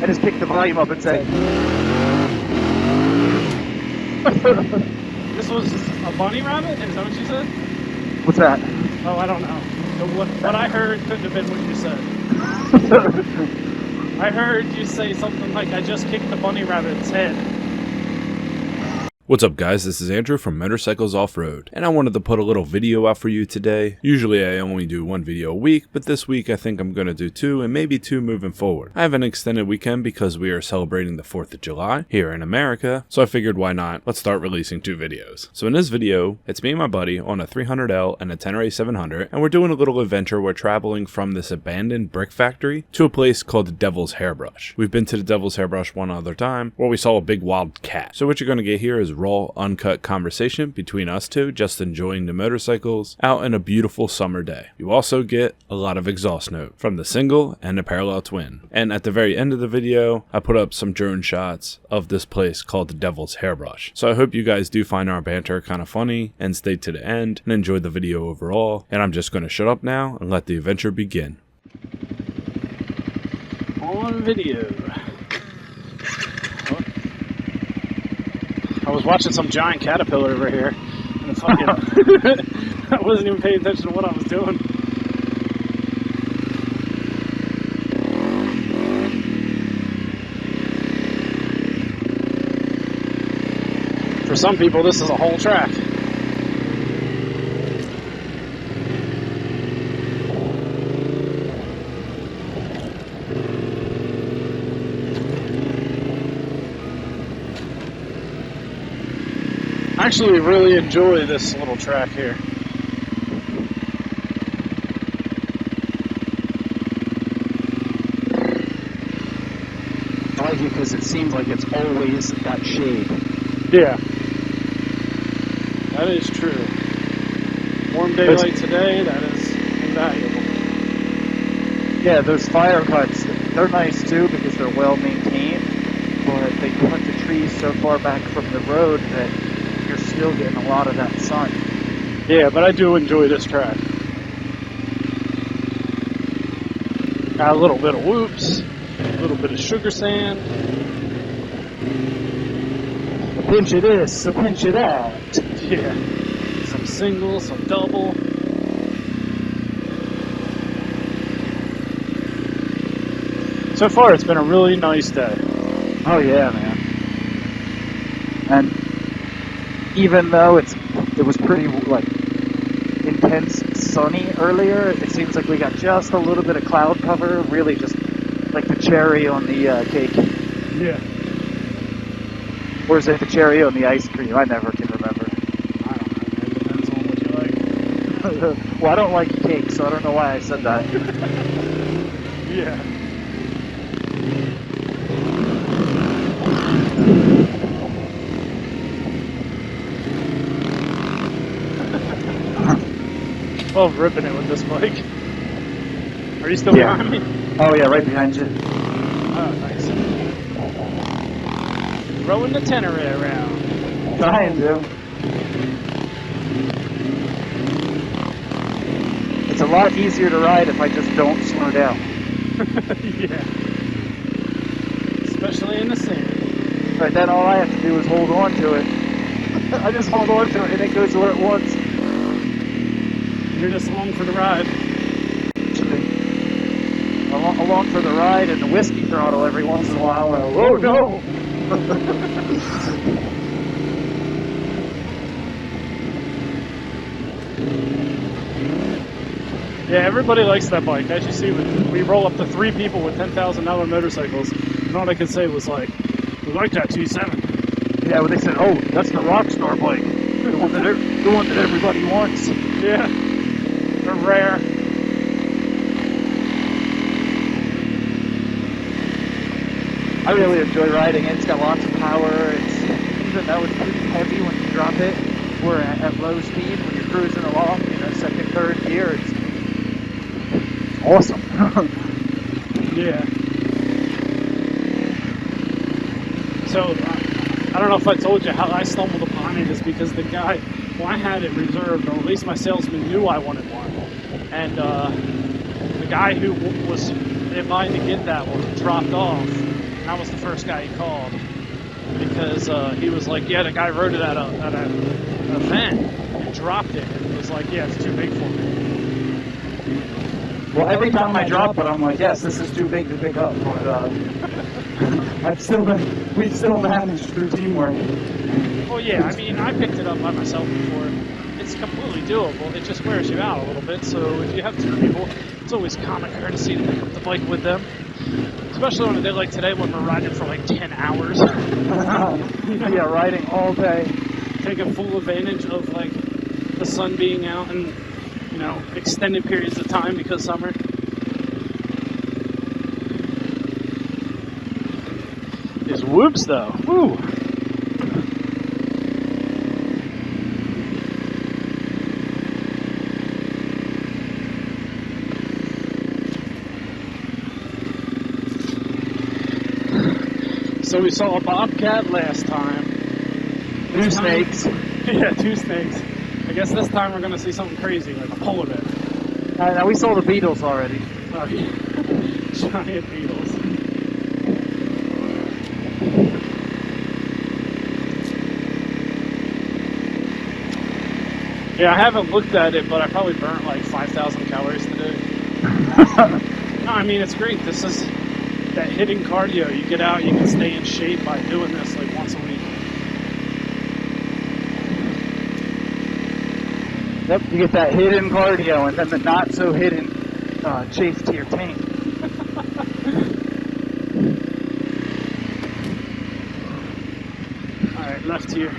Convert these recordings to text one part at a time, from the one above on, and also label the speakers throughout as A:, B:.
A: I just kicked the volume up and said,
B: This was a bunny rabbit? Is that what you said?
A: what's that?
B: Oh, I don't know. What I heard couldn't have been what you said. I heard you say something like, I just kicked the bunny rabbit's head.
C: What's up guys, this is Andrew from Motorcycles Off-Road, and I wanted to put a little video out for you today. Usually I only do one video a week, but this week I think I'm going to do two and maybe two moving forward. I have an extended weekend because we are celebrating the 4th of July here in America, so I figured why not, let's start releasing two videos. So in this video, it's me and my buddy on a 300L and a Tenere 700, and we're doing a little adventure. We're traveling from this abandoned brick factory to a place called the Devil's Hairbrush. We've been to the Devil's Hairbrush one other time where we saw a big wild cat. So what you're going to get here is raw, uncut conversation between us two, just enjoying the motorcycles out in a beautiful summer day. You also get a lot of exhaust note from the single and the parallel twin. And at the very end of the video, I put up some drone shots of this place called the Devil's Hairbrush. So I hope you guys do find our banter kind of funny and stay to the end and enjoy the video overall. And I'm just going to shut up now and let the adventure begin.
B: On video. I was watching some giant caterpillar over here, and fucking, I wasn't even paying attention to what I was doing. For some people, this is a whole track. I actually really enjoy this little track here.
A: I like it because it seems like it's always got shade.
B: Yeah. That is true. Warm day like today, that is invaluable.
A: Yeah, those fire cuts, they're nice too because they're well maintained, but they cut the trees so far back from the road that you're still getting a lot of that sun.
B: Yeah, but I do enjoy this track. Got a little bit of whoops, a little bit of sugar sand.
A: A pinch of this, a pinch of that.
B: Yeah. Some single, some double. So far, it's been a really nice day.
A: Oh yeah, man. And even though it was pretty like intense sunny earlier, it seems like we got just a little bit of cloud cover, really just like the cherry on the cake.
B: Yeah.
A: Or is it the cherry on the ice cream? I never can remember.
B: I don't know, man. It depends on what you like.
A: Well, I don't like cake, so I don't know why I said that.
B: Yeah. Love ripping it with this bike. Are you still behind me?
A: Oh yeah, right behind you.
B: Oh, nice. Throwing the Tenere around.
A: Trying to. It's a lot easier to ride if I just don't slow down.
B: Yeah. Especially in the sand.
A: Right, then all I have to do is hold on to it. I just hold on to it and it goes where it wants.
B: You're just along for the ride.
A: Along for the ride and the whiskey throttle every once in a while. Oh no!
B: Yeah, everybody likes that bike. As you see, we roll up to 3 people with $10,000 motorcycles, and all I could say was like, we like that T7.
A: Yeah, well they said, oh, that's the Rockstar bike. The one that everybody wants.
B: Yeah. They're rare.
A: I really enjoy riding it. It's got lots of power. Even though it's pretty heavy when you drop it, we're at low speed when you're cruising along, second, third gear. It's awesome.
B: Yeah. So, I don't know if I told you how I stumbled upon it is because the guy, well, I had it reserved, or at least my salesman knew I wanted one. And the guy who was in line to get that one dropped off. And I was the first guy he called because he was like, yeah, the guy rode it at an event and dropped it. And was like, yeah, it's too big for me.
A: Well, every time I drop it, I'm like, yes, this is too big to pick up. But we still managed through teamwork.
B: Well, yeah, I mean, I picked it up by myself before. It's completely doable. It just wears you out a little bit. So if you have two people, it's always common courtesy to pick up the bike with them. Especially on a day like today when we're riding for like 10 hours.
A: Yeah, riding all day.
B: Taking full advantage of like the sun being out and, you know, extended periods of time because summer. These whoops though. Woo! So we saw a bobcat last time.
A: Two snakes.
B: Yeah, two snakes. I guess this time we're going to see something crazy, like a polar bear.
A: Now we saw the beetles already.
B: Oh, yeah. Giant beetles. Yeah, I haven't looked at it, but I probably burnt like 5,000 calories today. No, I mean, it's great. This is that hitting cardio. You get out, you can stay in shape by doing this like once a week.
A: Yep, you get that hidden cardio and then the not so hidden chase to your tank.
B: Alright, left here.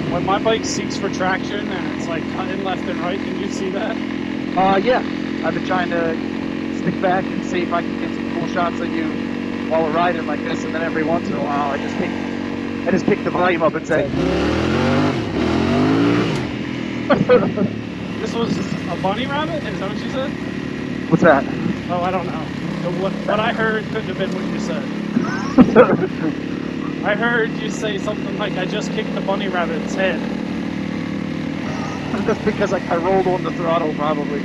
B: When my bike seeks for traction and it's like cutting left and right, can you see that?
A: Yeah, I've been trying to stick back and see if I can get some cool shots of you while we're riding like this, and then every once in a while I just pick the volume up and say.
B: This was a bunny rabbit? Is that what you said?
A: What's that?
B: Oh, I don't know. What I heard couldn't have been what you said. I heard you say something like, I just kicked the bunny rabbit's head.
A: That's because I rolled on the throttle, probably.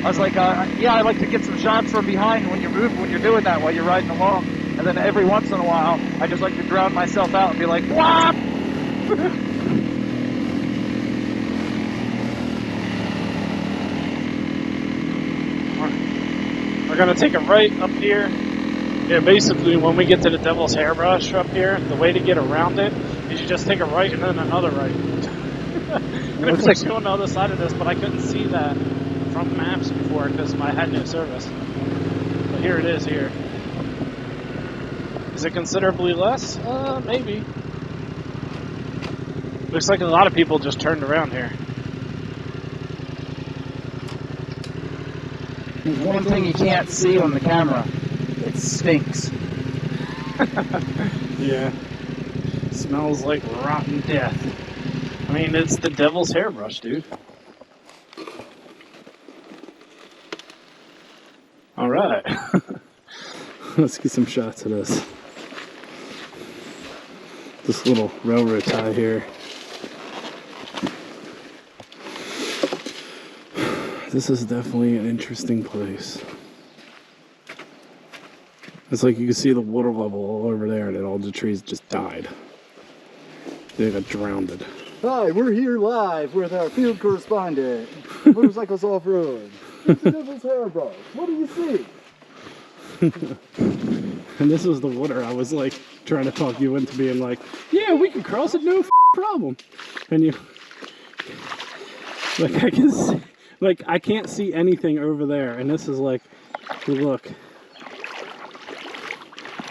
A: I was like, yeah, I like to get some shots from behind when you're moving, when you're doing that while you're riding along. And then every once in a while, I just like to drown myself out and be like, whop!
B: We're going to take a right up here. Yeah, basically, when we get to the Devil's Hairbrush up here, the way to get around it is you just take a right and then another right. And of course, go on the other side of this, but I couldn't see that from maps before because I had no service. But here it is here. Is it considerably less? Maybe. Looks like a lot of people just turned around here.
A: There's one thing you can't see on the camera. It stinks.
B: Yeah. Smells like rotten death. I mean, it's the Devil's Hairbrush, dude. Alright. Let's get some shots of this. This little railroad tie here. This is definitely an interesting place. It's like you can see the water level all over there and all the trees just died. They got drowned.
D: Hi, we're here live with our field correspondent, Motorcycles Off-Road. It's the Devil's Hairbrush. What do you see?
B: And this was the water. I was like trying to talk you into being like, yeah, we can cross it, no problem. And you, like, I can see, like, I can't see anything over there. And this is like, look,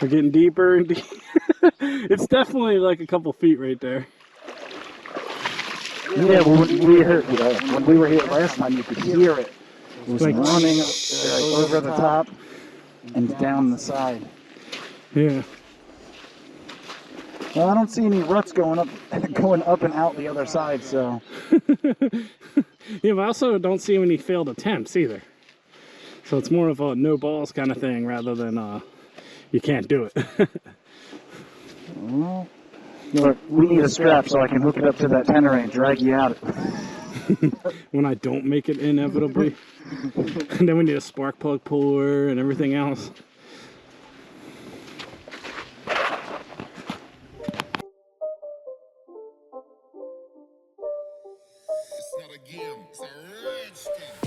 B: we're getting deeper and deeper. It's definitely like a couple feet right there.
A: Yeah, well, when we were here last time, you could hear it. It was
B: like
A: running over the top and down the side.
B: Yeah.
A: Well, I don't see any ruts going up and out the other side, so.
E: Yeah, but I also don't see any failed attempts either. So it's more of a no balls kind of thing rather than you can't do it.
A: Well, look, we need a strap so I can hook it up to that Tenere and drag you out.
E: When I don't make it inevitably. And then we need a spark plug puller and everything else.
F: It's not a game, it's a rich thing.